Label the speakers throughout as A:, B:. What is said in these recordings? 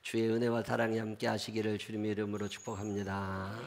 A: 주의 은혜와 사랑이 함께 하시기를 주님의 이름으로 축복합니다.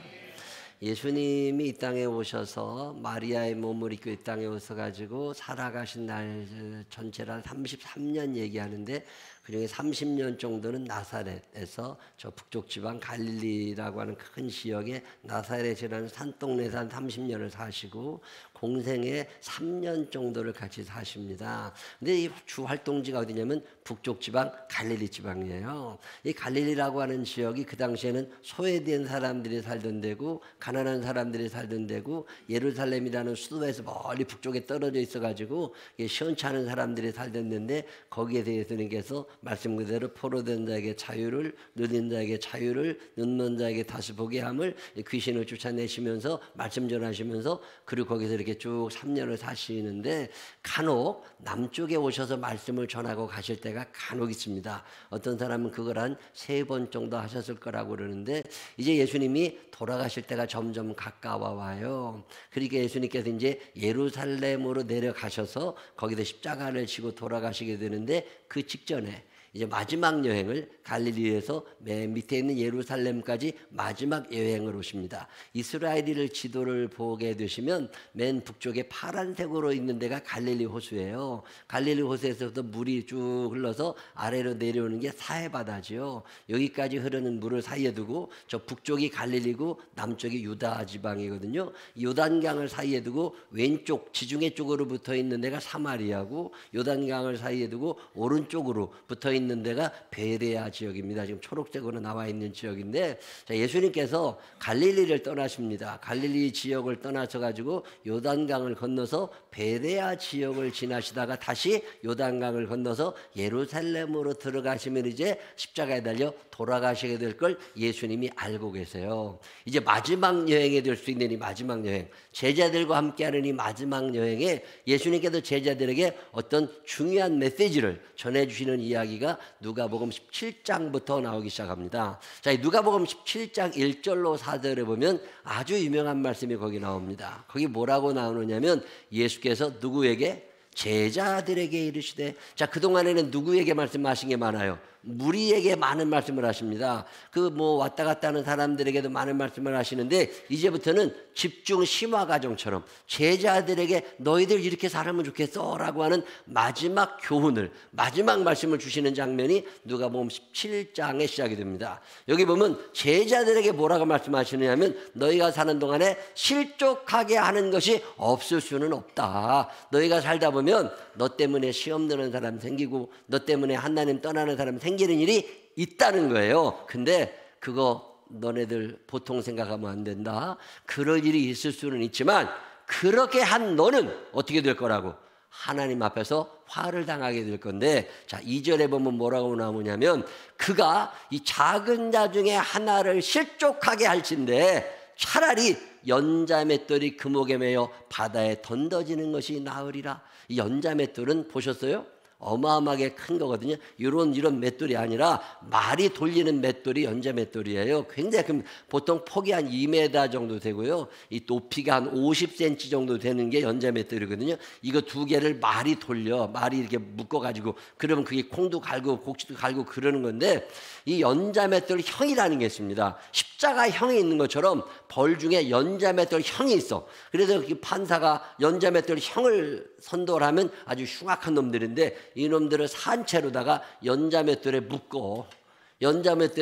A: 예수님이 이 땅에 오셔서 마리아의 몸을 입고 이 땅에 오셔가지고 살아가신 날 전체를 33년 얘기하는데 그중에 30년 정도는 나사렛에서 저 북쪽 지방 갈릴리라고 하는 큰 지역에 나사렛이라는 산동네에서 한 30년을 사시고 공생에 3년 정도를 같이 사십니다. 근데 이 주 활동지가 어디냐면 북쪽 지방 갈릴리 지방이에요. 이 갈릴리라고 하는 지역이 그 당시에는 소외된 사람들이 살던 데고 가난한 사람들이 살던 데고 예루살렘이라는 수도에서 멀리 북쪽에 떨어져 있어가지고 시원치 않은 사람들이 살던 데인데 거기에 대해서 예수님께서 말씀 그대로 포로된 자에게 자유를, 누린 자에게 자유를, 눈먼 자에게 다시 보게 함을 귀신을 쫓아내시면서 말씀 전하시면서 그리고 거기서 이렇게 쭉 3년을 사시는데 간혹 남쪽에 오셔서 말씀을 전하고 가실 때가 간혹 있습니다. 어떤 사람은 그걸 한 3번 정도 하셨을 거라고 그러는데 이제 예수님이 돌아가실 때가 점점 가까워 와요. 그러니까 예수님께서 이제 예루살렘으로 내려가셔서 거기서 십자가를 지고 돌아가시게 되는데 그 직전에 이제 마지막 여행을 갈릴리에서 맨 밑에 있는 예루살렘까지 마지막 여행을 오십니다. 이스라엘을 지도를 보게 되시면 맨 북쪽에 파란색으로 있는 데가 갈릴리 호수예요. 갈릴리 호수에서부터 물이 쭉 흘러서 아래로 내려오는 게 사해바다지요. 여기까지 흐르는 물을 사이에 두고 저 북쪽이 갈릴리고 남쪽이 유다 지방이거든요. 요단강을 사이에 두고 왼쪽 지중해 쪽으로 붙어 있는 데가 사마리아고 요단강을 사이에 두고 오른쪽으로 붙어 있는 데가 베레아 지역입니다. 지금 초록색으로 나와 있는 지역인데 자, 예수님께서 갈릴리를 떠나십니다. 갈릴리 지역을 떠나셔 가지고 요단강을 건너서 베레아 지역을 지나시다가 다시 요단강을 건너서 예루살렘으로 들어가시면 이제 십자가에 달려 돌아가시게 될 걸 예수님이 알고 계세요. 이제 마지막 여행에 될 수 있는 이 마지막 여행, 제자들과 함께하는 이 마지막 여행에 예수님께서 제자들에게 어떤 중요한 메시지를 전해주시는 이야기가 누가복음 17장부터 나오기 시작합니다. 자, 누가복음 17장 1절로 4절에 보면 아주 유명한 말씀이 거기 나옵니다. 거기 뭐라고 나오느냐면 예수께서 누구에게? 제자들에게 이르시되, 자, 그동안에는 누구에게 말씀하신 게 많아요? 무리에게 많은 말씀을 하십니다. 그 뭐 왔다 갔다 하는 사람들에게도 많은 말씀을 하시는데 이제부터는 집중 심화 과정처럼 제자들에게 너희들 이렇게 살면 좋겠어 라고 하는 마지막 교훈을, 마지막 말씀을 주시는 장면이 누가복음 17장에 시작이 됩니다. 여기 보면 제자들에게 뭐라고 말씀하시느냐면 너희가 사는 동안에 실족하게 하는 것이 없을 수는 없다. 너희가 살다 보면 너 때문에 시험 드는 사람 생기고 너 때문에 하나님 떠나는 사람 생기는 일이 있다는 거예요. 근데 그거 너네들 보통 생각하면 안 된다. 그럴 일이 있을 수는 있지만 그렇게 한 너는 어떻게 될 거라고? 하나님 앞에서 화를 당하게 될 건데, 자, 2절에 보면 뭐라고 나오냐면 그가 이 작은 자 중에 하나를 실족하게 할진데 차라리 연자맷돌이 금옥에 매여 바다에 던져지는 것이 나으리라. 이 연자맷돌은 보셨어요? 어마어마하게 큰 거거든요. 이런 맷돌이 아니라 말이 돌리는 맷돌이 연자맷돌이에요. 굉장히 큰, 보통 폭이 한 2m 정도 되고요. 이 높이가 한 50cm 정도 되는 게 연자맷돌이거든요. 이거 두 개를 말이 돌려, 말이 이렇게 묶어가지고 그러면 그게 콩도 갈고 곡지도 갈고 그러는 건데 이 연자맷돌 형이라는 게 있습니다. 십자가 형이 있는 것처럼 벌 중에 연자맷돌 형이 있어. 그래서 판사가 연자맷돌 형을 선도를 하면 아주 흉악한 놈들인데 이놈들을 산채로다가 연자맷돌에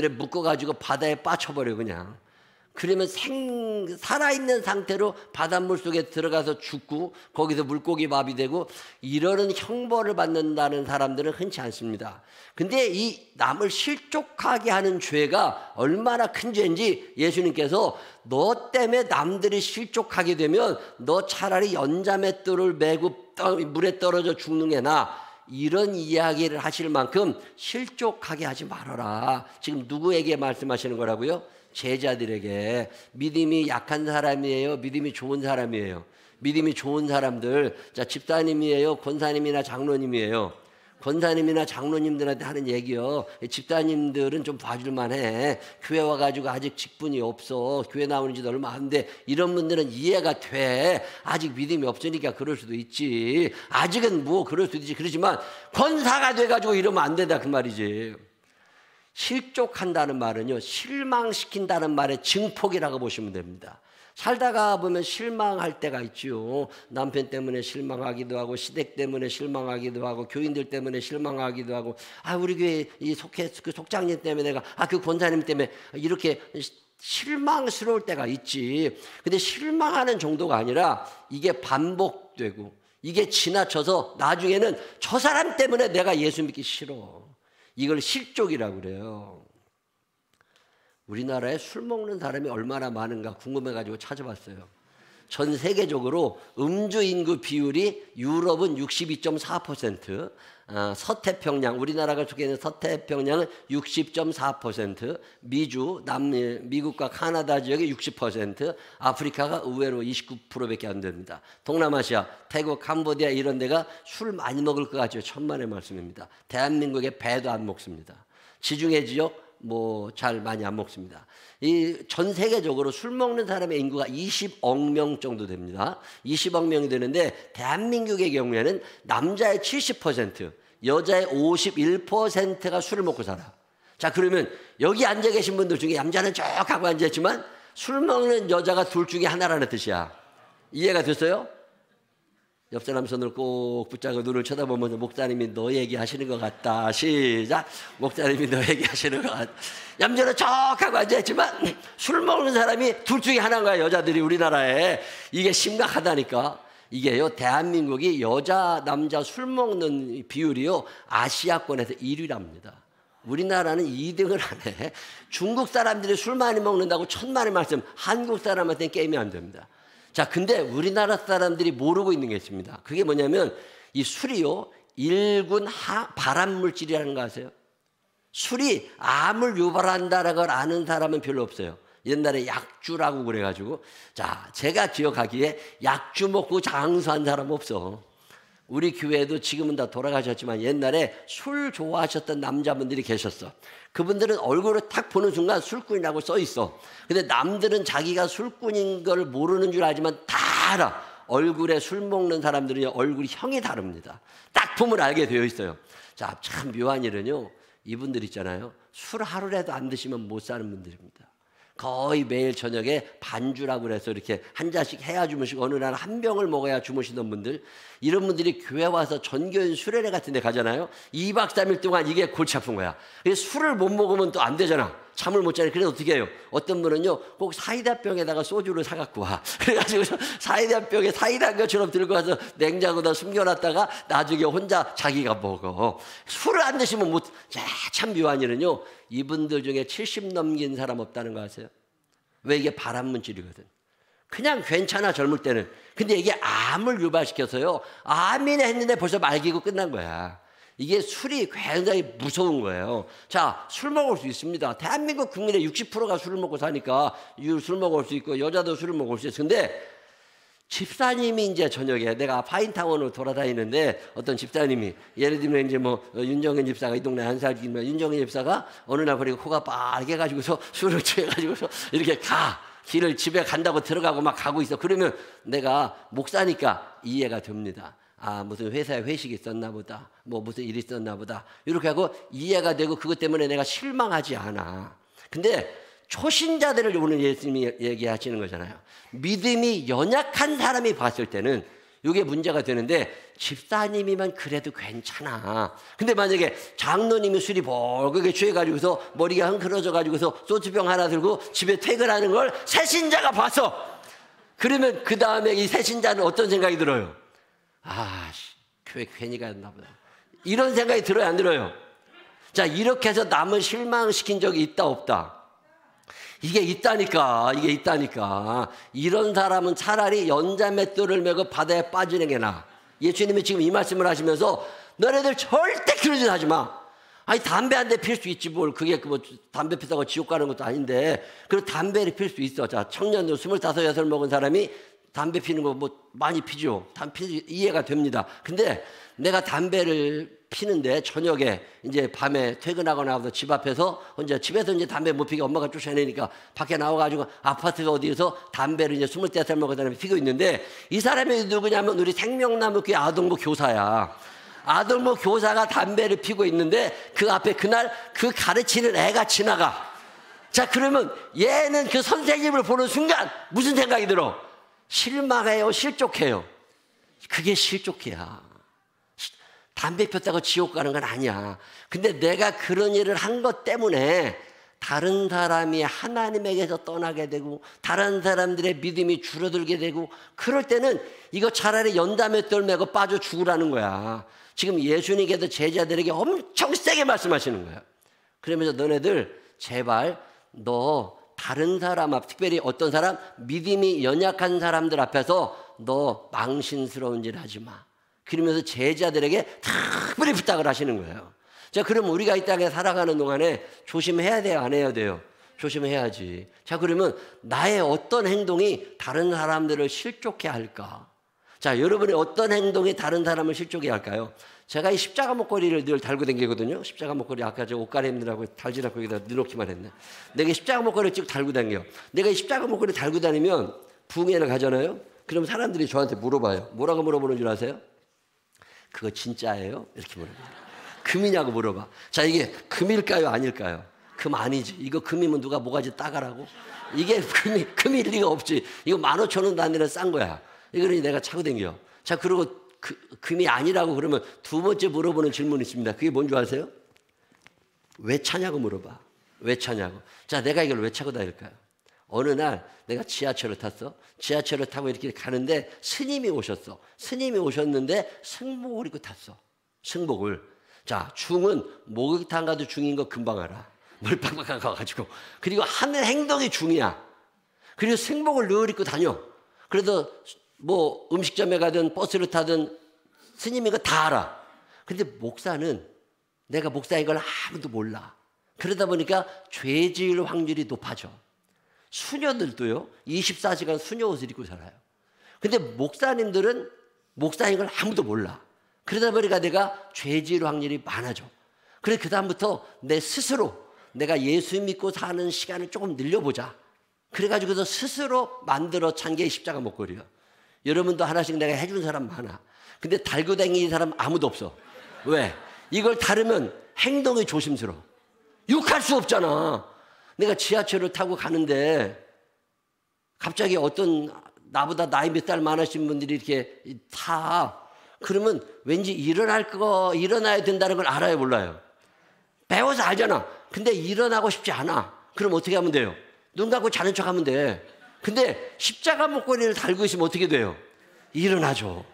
A: 묶어가지고 바다에 빠쳐버려 그냥. 그러면 살아있는 상태로 바닷물 속에 들어가서 죽고 거기서 물고기 밥이 되고 이러는 형벌을 받는다는 사람들은 흔치 않습니다. 근데 이 남을 실족하게 하는 죄가 얼마나 큰 죄인지 예수님께서 너 때문에 남들이 실족하게 되면 너 차라리 연자맷돌을 메고 물에 떨어져 죽는 게 나아. 이런 이야기를 하실 만큼 실족하게 하지 말아라. 지금 누구에게 말씀하시는 거라고요? 제자들에게. 믿음이 약한 사람이에요? 믿음이 좋은 사람이에요? 믿음이 좋은 사람들, 자, 집사님이에요? 권사님이나 장로님이에요? 권사님이나 장로님들한테 하는 얘기요. 집사님들은 좀 봐줄만 해. 교회 와가지고 아직 직분이 없어. 교회 나오는 지도 얼마 안 돼. 이런 분들은 이해가 돼. 아직 믿음이 없으니까 그럴 수도 있지. 아직은 뭐 그럴 수도 있지. 그렇지만 권사가 돼가지고 이러면 안 된다 그 말이지. 실족한다는 말은요, 실망시킨다는 말의 증폭이라고 보시면 됩니다. 살다가 보면 실망할 때가 있죠. 남편 때문에 실망하기도 하고, 시댁 때문에 실망하기도 하고, 교인들 때문에 실망하기도 하고, 우리 교회 이 그 속장님 때문에 내가, 그 권사님 때문에 이렇게 실망스러울 때가 있지. 근데 실망하는 정도가 아니라 이게 반복되고, 이게 지나쳐서 나중에는 저 사람 때문에 내가 예수 믿기 싫어. 이걸 실족이라고 그래요. 우리나라에 술 먹는 사람이 얼마나 많은가 궁금해가지고 찾아봤어요. 전 세계적으로 음주 인구 비율이 유럽은 62.4%, 서태평양, 우리나라가 속해 있는 서태평양은 60.4%, 미국과 카나다 지역이 60%, 아프리카가 의외로 29%밖에 안 됩니다. 동남아시아, 태국, 캄보디아 이런 데가 술 많이 먹을 것 같죠. 천만의 말씀입니다. 대한민국에 배도 안 먹습니다. 지중해 지역 잘 많이 안 먹습니다. 이 전 세계적으로 술 먹는 사람의 인구가 20억 명 정도 됩니다. 20억 명이 되는데 대한민국의 경우에는 남자의 70%, 여자의 51%가 술을 먹고 살아. 자, 그러면 여기 앉아 계신 분들 중에 남자는 쭉 하고 앉아있지만 술 먹는 여자가 둘 중에 하나라는 뜻이야. 이해가 됐어요? 옆 사람 손을 꼭 붙잡고 눈을 쳐다보면서 목사님이 너 얘기하시는 것 같다. 시작. 목사님이 너 얘기하시는 것 같다. 얌전히 척 하고 앉아있지만 술 먹는 사람이 둘 중에 하나인 거야. 여자들이 우리나라에. 이게 심각하다니까. 이게요, 대한민국이 여자 남자 술 먹는 비율이요 아시아권에서 1위랍니다. 우리나라는 2등을 안 해. 중국 사람들이 술 많이 먹는다고 천만의 말씀, 한국 사람한테는 게임이 안 됩니다. 자, 근데 우리나라 사람들이 모르고 있는 게 있습니다. 그게 뭐냐면 이 술이요 1군 발암물질이라는 거 아세요? 술이 암을 유발한다라는 걸 아는 사람은 별로 없어요. 옛날에 약주라고 그래가지고, 자, 제가 기억하기에 약주 먹고 장수한 사람 없어. 우리 교회도 지금은 다 돌아가셨지만 옛날에 술 좋아하셨던 남자분들이 계셨어. 그분들은 얼굴을 탁 보는 순간 술꾼이라고 써 있어. 근데 남들은 자기가 술꾼인 걸 모르는 줄 알지만 다 알아. 얼굴에 술 먹는 사람들은 얼굴이 형이 다릅니다. 딱 보면 알게 되어 있어요. 자, 참 묘한 일은요, 이분들 있잖아요, 술 하루라도 안 드시면 못 사는 분들입니다. 거의 매일 저녁에 반주라고 그래서 이렇게 한 잔씩 해야 주무시고 어느 날 한 병을 먹어야 주무시던 분들, 이런 분들이 교회 와서 전교인 수련회 같은 데 가잖아요. 2박 3일 동안 이게 골치 아픈 거야. 그래서 술을 못 먹으면 또 안 되잖아. 잠을 못 자니. 그래서 어떻게 해요? 어떤 분은요 꼭 사이다병에다가 소주를 사갖고 와. 그래가지고 사이다병에 사이다인 것처럼 들고 와서 냉장고에다 숨겨놨다가 나중에 혼자 자기가 먹어. 술을 안 드시면 못. 참 묘한 일은요, 이분들 중에 70 넘긴 사람 없다는 거 아세요? 왜? 이게 발암물질이거든. 그냥 괜찮아 젊을 때는. 근데 이게 암을 유발시켜서요, 암이나 했는데 벌써 말기고 끝난 거야. 이게 술이 굉장히 무서운 거예요. 자, 술 먹을 수 있습니다. 대한민국 국민의 60%가 술을 먹고 사니까 술 먹을 수 있고 여자도 술을 먹을 수 있어요. 근데 집사님이 이제 저녁에 내가 파인타운으로 돌아다니는데 어떤 집사님이, 예를 들면 이제 윤정현 집사가 이 동네 한 살이면 윤정현 집사가 어느 날 버리고 코가 빨개 가지고서 술을 취해 가지고서 이렇게 길을 집에 간다고 들어가고 막 가고 있어. 그러면 내가 목사니까 이해가 됩니다. 무슨 회사에 회식이 있었나 보다, 무슨 일이 있었나 보다, 이렇게 하고 이해가 되고 그것 때문에 내가 실망하지 않아. 근데 초신자들을 오늘 예수님이 얘기하시는 거잖아요. 믿음이 연약한 사람이 봤을 때는 이게 문제가 되는데, 집사님이면 그래도 괜찮아. 근데 만약에 장로님이 술이 벌겋게 취해가지고서 머리가 흥그러져가지고서 소주병 하나 들고 집에 퇴근하는 걸 새신자가 봤어. 그러면 그 다음에 이 새신자는 어떤 생각이 들어요? 교회 괜히 갔나 보다. 이런 생각이 들어요, 안 들어요? 자, 이렇게 해서 남을 실망시킨 적이 있다, 없다? 이게 있다니까. 이런 사람은 차라리 연자맷돌을 메고 바다에 빠지는 게 나아. 예수님이 지금 이 말씀을 하시면서 너네들 절대 그런 짓 하지 마. 담배 한 대 필 수 있지 뭘. 그게 담배 피다고 지옥 가는 것도 아닌데. 그리고 담배를 필 수 있어. 자, 청년들 25, 6 먹은 사람이 담배 피는 거 많이 피죠. 이해가 됩니다. 근데 내가 담배를 피는데 저녁에 이제 밤에 퇴근하고 나와서 집 앞에서 혼자, 집에서 이제 담배 못 피게 엄마가 쫓아내니까 밖에 나와가지고 아파트가 어디에서 담배를 이제 25살 먹은 사람이 피고 있는데, 이 사람이 누구냐면 우리 생명나무 교회 아동부 교사야. 아들모 교사가 담배를 피고 있는데 그 앞에 그날 그 가르치는 애가 지나가. 자, 그러면 얘는 그 선생님을 보는 순간 무슨 생각이 들어? 실망해요, 실족해요? 그게 실족이야. 담배 폈다고 지옥 가는 건 아니야. 근데 내가 그런 일을 한 것 때문에 다른 사람이 하나님에게서 떠나게 되고 다른 사람들의 믿음이 줄어들게 되고, 그럴 때는 이거 차라리 연담에 떨매고 빠져 죽으라는 거야. 지금 예수님께서 제자들에게 엄청 세게 말씀하시는 거야. 그러면서 너네들 제발 너 다른 사람 앞, 특별히 어떤 사람, 믿음이 연약한 사람들 앞에서 너 망신스러운 일 하지 마. 그러면서 제자들에게 특별히 부탁을 하시는 거예요. 자, 그럼 우리가 이 땅에 살아가는 동안에 조심해야 돼요, 안 해야 돼요? 조심해야지. 자, 그러면 나의 어떤 행동이 다른 사람들을 실족해 할까? 자, 여러분의 어떤 행동이 다른 사람을 실족해 할까요? 제가 이 십자가 목걸이를 늘 달고 다니거든요. 십자가 목걸이 아까 저 옷가림들하고 달지 않고 여기다 넣어놓기만 했네. 내가 십자가 목걸이를 쭉 달고 다녀요. 내가 이 십자가 목걸이 달고 다니면 부흥회를 가잖아요. 그럼 사람들이 저한테 물어봐요. 뭐라고 물어보는 줄 아세요? 그거 진짜예요? 이렇게 물어봐요. 금이냐고 물어봐. 자, 이게 금일까요, 아닐까요? 금 아니지. 이거 금이면 누가 모가지 따가라고? 이게 금일 리가 없지. 이거 15,000원 단위는 싼 거야. 이거는 내가 차고 다녀. 자, 그리고 금이 아니라고 그러면 두 번째 물어보는 질문이 있습니다. 그게 뭔 줄 아세요? 왜 차냐고 물어봐. 왜 차냐고. 자, 내가 이걸 왜 차고 다닐까요? 어느 날 내가 지하철을 탔어. 지하철을 타고 이렇게 가는데 스님이 오셨어. 스님이 오셨는데 승복을 입고 탔어. 승복을. 자, 중은 목욕탕 가도 중인 거 금방 알아. 물 빡빡 가가지고. 그리고 하는 행동이 중이야. 그리고 승복을 늘 입고 다녀. 그래서 뭐 음식점에 가든 버스를 타든 스님이 이거 다 알아. 근데 목사는 내가 목사인 걸 아무도 몰라. 그러다 보니까 죄 지을 확률이 높아져. 수녀들도요, 24시간 수녀 옷을 입고 살아요. 근데 목사님들은 목사인 걸 아무도 몰라. 그러다 보니까 내가 죄 지을 확률이 많아져. 그래서 그다음부터 내 스스로 내가 예수 믿고 사는 시간을 조금 늘려보자. 그래가지고서 스스로 만들어 찬 게 십자가 목걸이야. 여러분도 하나씩 내가 해준 사람 많아. 근데 달고 다니는 사람 아무도 없어. 왜? 이걸 다르면 행동이 조심스러워. 욕할 수 없잖아. 내가 지하철을 타고 가는데 갑자기 어떤 나보다 나이 몇 살 많으신 분들이 이렇게 타. 그러면 왠지 일어나야 된다는 걸 알아요, 몰라요? 배워서 알잖아. 근데 일어나고 싶지 않아. 그럼 어떻게 하면 돼요? 눈 감고 자는 척 하면 돼. 근데 십자가 목걸이를 달고 있으면 어떻게 돼요? 일어나죠.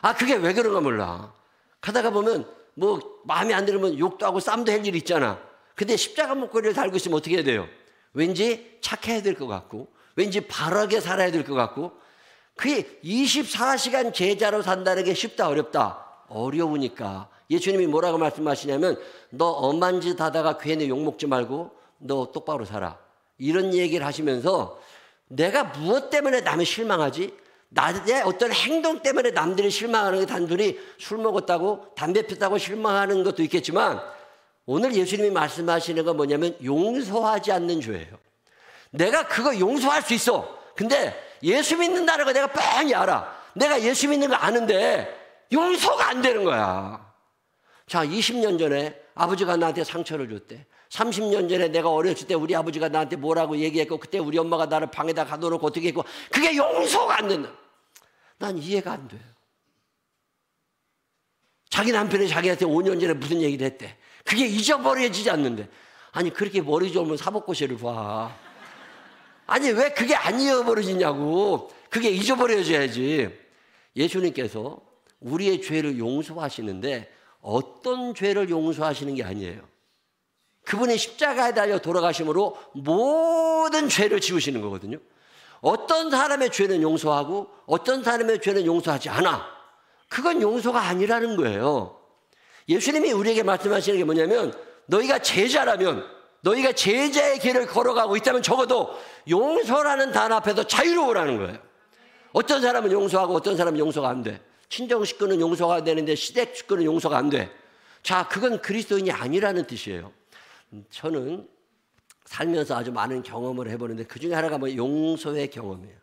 A: 아, 그게 왜 그런가 몰라. 가다가 보면 뭐 마음에 안 들으면 욕도 하고 쌈도 할 일이 있잖아. 근데 십자가 목걸이를 달고 있으면 어떻게 해야 돼요? 왠지 착해야 될 것 같고, 왠지 바르게 살아야 될 것 같고. 그게 24시간 제자로 산다는 게 쉽다, 어렵다? 어려우니까. 예수님이 뭐라고 말씀하시냐면, 너 엄한 짓 하다가 괜히 욕먹지 말고 너 똑바로 살아. 이런 얘기를 하시면서 내가 무엇 때문에 남을 실망하지? 나의 어떤 행동 때문에 남들이 실망하는 게 단순히 술 먹었다고 담배 폈다고 실망하는 것도 있겠지만, 오늘 예수님이 말씀하시는 건 뭐냐면 용서하지 않는 죄예요. 내가 그거 용서할 수 있어. 근데 예수 믿는다는 거 내가 뻔히 알아. 내가 예수 믿는 거 아는데 용서가 안 되는 거야. 자, 20년 전에 아버지가 나한테 상처를 줬대. 30년 전에 내가 어렸을 때 우리 아버지가 나한테 뭐라고 얘기했고, 그때 우리 엄마가 나를 방에다 가둬놓고 어떻게 했고, 그게 용서가 안 된다. 난 이해가 안 돼요. 자기 남편이 자기한테 5년 전에 무슨 얘기를 했대. 그게 잊어버려지지 않는데. 아니, 그렇게 머리 좋으면 사법고시를 봐. 아니, 왜 그게 안 잊어버려지냐고. 그게 잊어버려져야지. 예수님께서 우리의 죄를 용서하시는데 어떤 죄를 용서하시는 게 아니에요. 그분이 십자가에 달려 돌아가심으로 모든 죄를 지우시는 거거든요. 어떤 사람의 죄는 용서하고 어떤 사람의 죄는 용서하지 않아. 그건 용서가 아니라는 거예요. 예수님이 우리에게 말씀하시는 게 뭐냐면, 너희가 제자라면, 너희가 제자의 길을 걸어가고 있다면 적어도 용서라는 단어 앞에서 자유로우라는 거예요. 어떤 사람은 용서하고 어떤 사람은 용서가 안 돼. 친정 식구는 용서가 되는데 시댁 식구는 용서가 안 돼. 자, 그건 그리스도인이 아니라는 뜻이에요. 저는 살면서 아주 많은 경험을 해보는데 그 중에 하나가 뭐 용서의 경험이에요.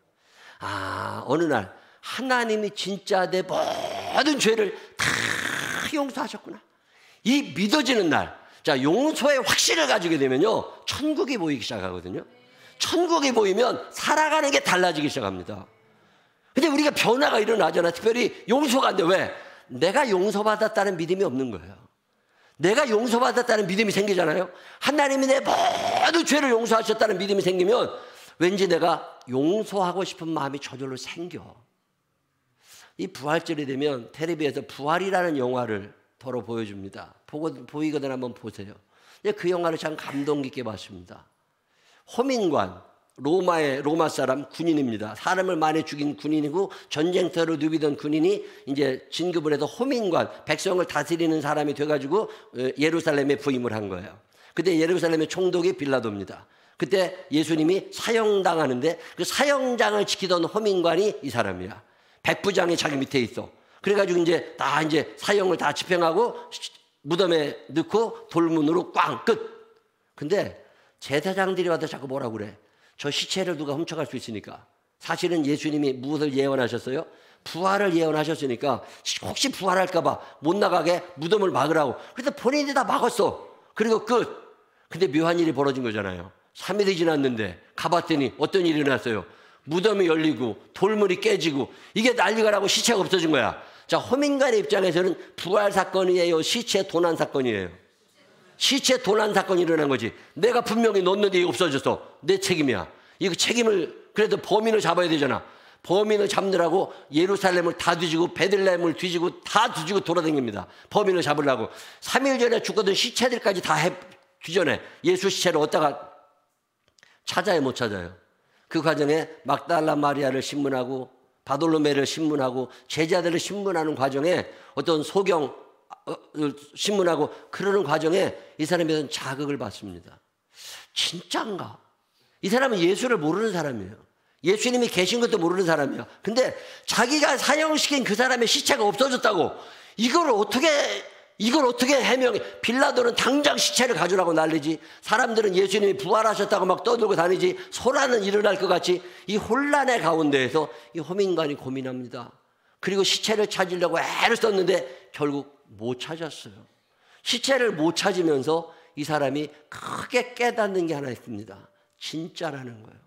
A: 아, 어느 날 하나님이 진짜 내 모든 죄를 다 용서하셨구나. 이 믿어지는 날, 자, 용서의 확신을 가지게 되면요, 천국이 보이기 시작하거든요. 천국이 보이면 살아가는 게 달라지기 시작합니다. 근데 우리가 변화가 일어나잖아. 특별히 용서가 안 돼. 왜? 내가 용서받았다는 믿음이 없는 거예요. 내가 용서받았다는 믿음이 생기잖아요. 하나님이 내 모든 죄를 용서하셨다는 믿음이 생기면 왠지 내가 용서하고 싶은 마음이 저절로 생겨. 이 부활절이 되면 텔레비에서 부활이라는 영화를 더러 보여줍니다. 보이거든 한번 보세요. 그 영화를 참 감동 깊게 봤습니다. 호민관, 로마 사람 군인입니다. 사람을 많이 죽인 군인이고 전쟁터로 누비던 군인이 이제 진급을 해서 호민관, 백성을 다스리는 사람이 돼가지고 예루살렘에 부임을 한 거예요. 그때 예루살렘의 총독이 빌라도입니다. 그때 예수님이 사형당하는데 그 사형장을 지키던 호민관이 이 사람이야. 백부장이 자기 밑에 있어. 그래가지고 이제 사형을 다 집행하고 무덤에 넣고 돌문으로 꽝 끝. 근데 제사장들이 와서 자꾸 뭐라고 그래? 저 시체를 누가 훔쳐갈 수 있으니까. 사실은 예수님이 무엇을 예언하셨어요? 부활을 예언하셨으니까 혹시 부활할까 봐 못 나가게 무덤을 막으라고. 그래서 본인이 다 막았어. 그리고 끝. 근데 묘한 일이 벌어진 거잖아요. 3일이 지났는데 가봤더니 어떤 일이 일어났어요? 무덤이 열리고 돌문이 깨지고 이게 난리가 나고 시체가 없어진 거야. 자, 호민관의 입장에서는 부활 사건이에요? 시체 도난 사건이에요? 시체 도난 사건이 일어난 거지. 내가 분명히 넣었는데 이거 없어졌어. 내 책임이야. 이거 책임을 그래도 범인을 잡아야 되잖아. 범인을 잡느라고 예루살렘을 다 뒤지고 베들레헴을 뒤지고 다 뒤지고 돌아다닙니다. 범인을 잡으려고. 3일 전에 죽었던 시체들까지 다 뒤져내. 예수 시체를 어디다가 찾아요, 못 찾아요? 그 과정에 막달라 마리아를 신문하고 바돌로메를 신문하고 제자들을 신문하는 과정에 어떤 소경 신문하고 그러는 과정에 이 사람에서는 자극을 받습니다. 진짠가? 이 사람은 예수를 모르는 사람이에요. 예수님이 계신 것도 모르는 사람이야. 근데 자기가 사형시킨 그 사람의 시체가 없어졌다고 이걸 어떻게 해명해? 빌라도는 당장 시체를 가져라고 난리지. 사람들은 예수님이 부활하셨다고 막 떠들고 다니지. 소란은 일어날 것 같이. 이 혼란의 가운데에서 이 호민관이 고민합니다. 그리고 시체를 찾으려고 애를 썼는데 결국 못 찾았어요. 시체를 못 찾으면서 이 사람이 크게 깨닫는 게 하나 있습니다. 진짜라는 거예요.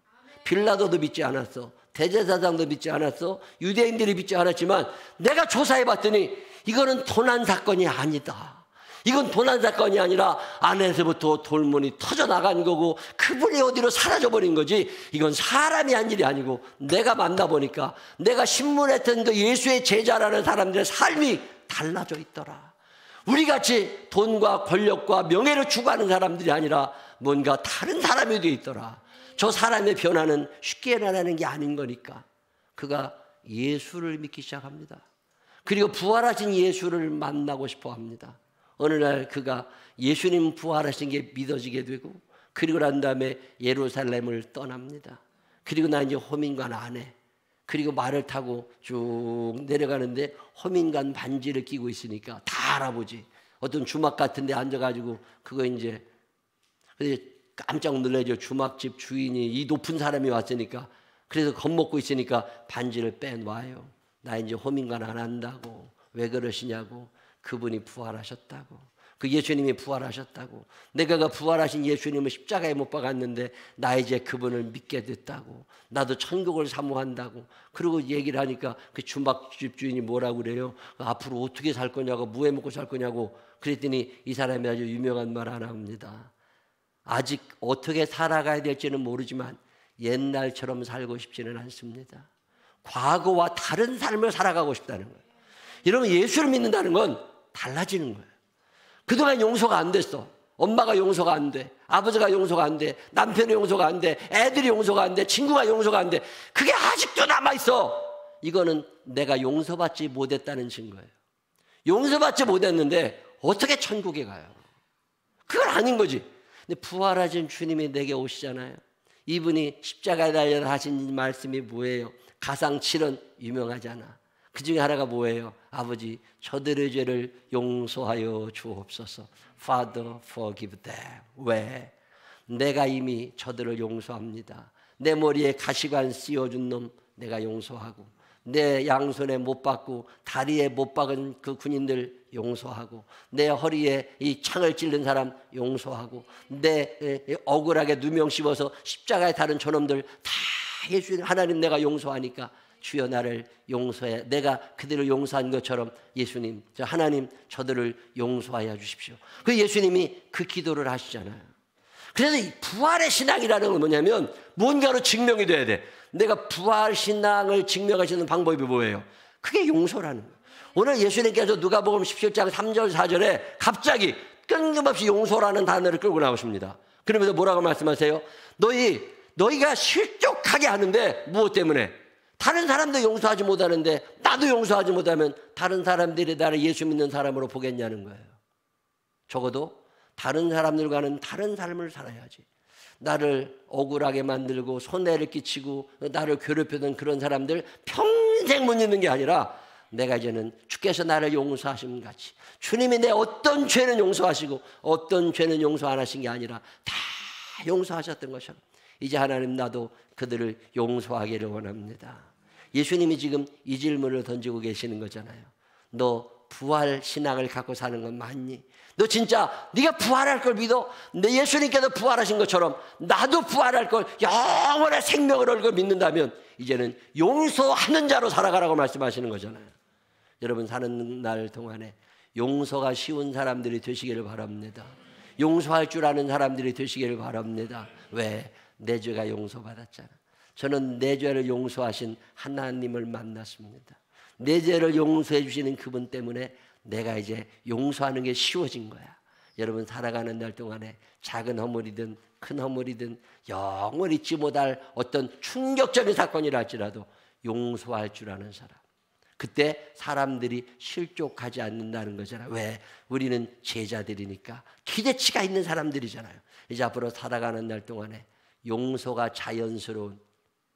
A: 빌라도도 믿지 않았어. 대제사장도 믿지 않았어. 유대인들이 믿지 않았지만 내가 조사해 봤더니 이거는 도난 사건이 아니다. 이건 도난 사건이 아니라 안에서부터 돌문이 터져나간 거고 그분이 어디로 사라져버린 거지. 이건 사람이 한 일이 아니고 내가 만나보니까 내가 신문했던 그 예수의 제자라는 사람들의 삶이 달라져 있더라. 우리같이 돈과 권력과 명예를 추구하는 사람들이 아니라 뭔가 다른 사람이 되어 있더라. 저 사람의 변화는 쉽게 일어나는 게 아닌 거니까 그가 예수를 믿기 시작합니다. 그리고 부활하신 예수를 만나고 싶어 합니다. 어느 날 그가 예수님 부활하신 게 믿어지게 되고 그리고 난 다음에 예루살렘을 떠납니다. 그리고 나 이제 호민관 안에 그리고 말을 타고 쭉 내려가는데 호민관 반지를 끼고 있으니까 다 알아보지. 어떤 주막 같은 데 앉아가지고 그거 이제 깜짝 놀라죠. 주막집 주인이 이 높은 사람이 왔으니까. 그래서 겁먹고 있으니까 반지를 빼놔요. 나 이제 호민관 안 한다고. 왜 그러시냐고. 그분이 부활하셨다고. 그 예수님이 부활하셨다고. 내가 그 부활하신 예수님을 십자가에 못 박았는데 나 이제 그분을 믿게 됐다고. 나도 천국을 사모한다고. 그리고 얘기를 하니까 그 주막집 주인이 뭐라고 그래요. 앞으로 어떻게 살 거냐고. 뭐 해 먹고 살 거냐고. 그랬더니 이 사람이 아주 유명한 말 하나 합니다. 아직 어떻게 살아가야 될지는 모르지만 옛날처럼 살고 싶지는 않습니다. 과거와 다른 삶을 살아가고 싶다는 거예요. 여러분 예수를 믿는다는 건 달라지는 거예요. 그동안 용서가 안 됐어. 엄마가 용서가 안 돼. 아버지가 용서가 안 돼. 남편이 용서가 안 돼. 애들이 용서가 안 돼. 친구가 용서가 안 돼. 그게 아직도 남아있어. 이거는 내가 용서받지 못했다는 증거예요. 용서받지 못했는데 어떻게 천국에 가요? 그건 아닌 거지. 근데 부활하신 주님이 내게 오시잖아요. 이분이 십자가에 달려 하신 말씀이 뭐예요? 가상 7은 유명하잖아. 그 중에 하나가 뭐예요? 아버지 저들의 죄를 용서하여 주옵소서. Father forgive them. 왜? 내가 이미 저들을 용서합니다. 내 머리에 가시관 씌워준 놈 내가 용서하고 내 양손에 못 박고 다리에 못 박은 그 군인들 용서하고, 내 허리에 이 창을 찔른 사람 용서하고, 내 억울하게 누명 씌워서 십자가에 달은 저놈들 다 예수 하나님 내가 용서하니까 주여 나를 용서해. 내가 그들을 용서한 것처럼 예수님, 하나님 저들을 용서하여 주십시오. 그 예수님이 그 기도를 하시잖아요. 그래서 이 부활의 신앙이라는 건 뭐냐면 뭔가로 증명이 돼야 돼. 내가 부활 신앙을 증명하시는 방법이 뭐예요? 그게 용서라는 거예요. 오늘 예수님께서 누가복음 17장 3절 4절에 갑자기 끊김없이 용서라는 단어를 끌고 나오십니다. 그러면서 뭐라고 말씀하세요? 너희가 실족하게 하는데 무엇 때문에? 다른 사람도 용서하지 못하는데 나도 용서하지 못하면 다른 사람들이 나를 예수 믿는 사람으로 보겠냐는 거예요. 적어도 다른 사람들과는 다른 삶을 살아야지. 나를 억울하게 만들고 손해를 끼치고 나를 괴롭히던 그런 사람들 평생 못 잊는 게 아니라 내가 이제는 주께서 나를 용서하신 같이 주님이 내 어떤 죄는 용서하시고 어떤 죄는 용서 안 하신 게 아니라 다 용서하셨던 것처럼 이제 하나님 나도 그들을 용서하기를 원합니다. 예수님이 지금 이 질문을 던지고 계시는 거잖아요. 너 부활 신앙을 갖고 사는 건 맞니? 너 진짜 네가 부활할 걸 믿어? 내 예수님께서 부활하신 것처럼 나도 부활할 걸 영원의 생명을 얻을 걸 믿는다면 이제는 용서하는 자로 살아가라고 말씀하시는 거잖아요. 여러분 사는 날 동안에 용서가 쉬운 사람들이 되시기를 바랍니다. 용서할 줄 아는 사람들이 되시기를 바랍니다. 왜? 내 죄가 용서받았잖아. 저는 내 죄를 용서하신 하나님을 만났습니다. 내 죄를 용서해 주시는 그분 때문에 내가 이제 용서하는 게 쉬워진 거야. 여러분 살아가는 날 동안에 작은 허물이든 큰 허물이든 영원히 잊지 못할 어떤 충격적인 사건이라 할지라도 용서할 줄 아는 사람, 그때 사람들이 실족하지 않는다는 거잖아요. 왜? 우리는 제자들이니까 기대치가 있는 사람들이잖아요. 이제 앞으로 살아가는 날 동안에 용서가 자연스러운,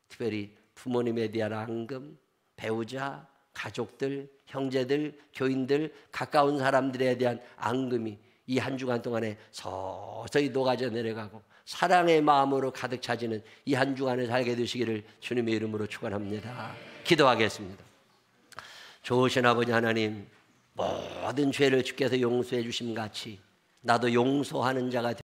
A: 특별히 부모님에 대한 앙금, 배우자, 가족들, 형제들, 교인들, 가까운 사람들에 대한 앙금이 이 한 주간 동안에 서서히 녹아져 내려가고 사랑의 마음으로 가득 차지는 이 한 주간을 살게 되시기를 주님의 이름으로 축원합니다. 기도하겠습니다. 좋으신 아버지 하나님, 모든 죄를 주께서 용서해 주심 같이 나도 용서하는 자가